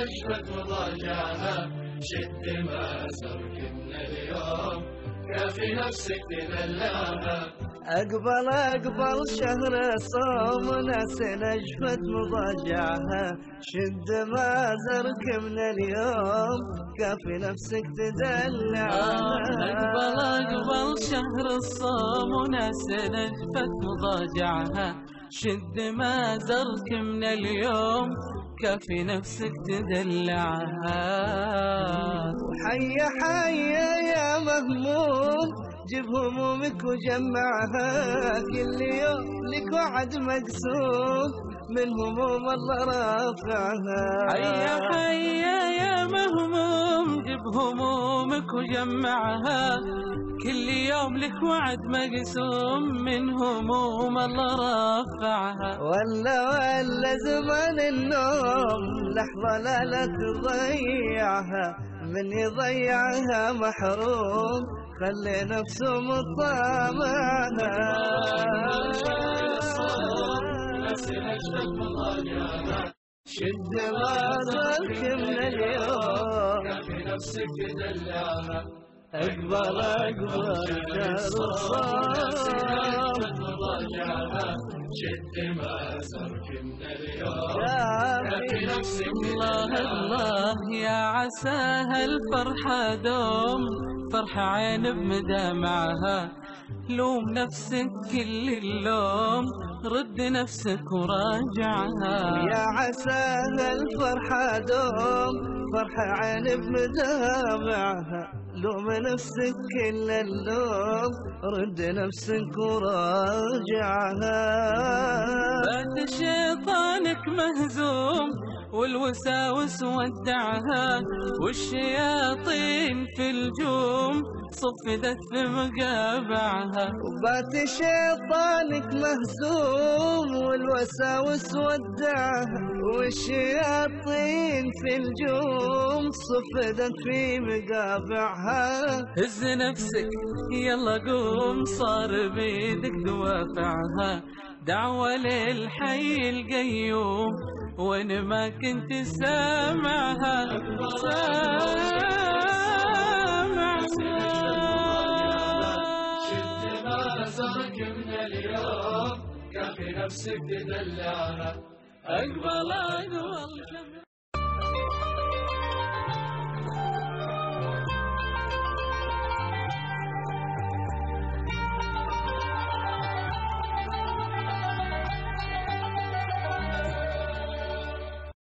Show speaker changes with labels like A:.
A: نشفت مضاجعها، شد مأزرك من اليوم كافي نفسك تدلعها.
B: أقبل شهر الصوم ناس نشفت مضاجعها، شد مأزرك من اليوم كافي نفسك تدلعها.
C: أقبل شهر الصوم وناس نشفت مضاجعها، شد مأزرك من اليوم كافي نفسك تدلعها.
B: وحي يا مهموم جيب همومك وجمعها، كل يوم لك وعد مقسوم من هموم الله رافعها.
C: حي يا مهموم جيب همومك وجمعها، كل يوم لك وعد مقسوم من هموم الله رافعها.
B: ولا زمان النوم لحظة لا تضيعها، من يضيعها محروم خلي نفسه مطامعها. شد مأزرك من اليوم
A: كافي نفسك تدلعها.
B: أقبل شهر الصوم
A: شد مأزرك من اليوم
B: كافي
A: نفسك
C: الله يا عسى هالفرحة دوم، فرحة عين بمدامعها. لوم نفسك كل اللوم، رد نفسك وراجعها.
B: يا عسى هالفرحة دوم، فرحة عين بمدامعها. لوم نفسك كل اللوم، رد نفسك وراجعها.
C: بات شيطانك مهزوم والوساوس ودعها، والشياطين في الجوم صفدت في مقابعها.
B: وبات شيطانك مهزوم والوساوس ودعها، والشياطين في الجوم صفدت في مقابعها.
C: هز نفسك يلا قوم صار بيدك دوافعها، دعوة للحي القيوم وين ما كنت سامعها.
A: شد مأزرك من اليوم كافي نفسك تدلعها.
C: أقبل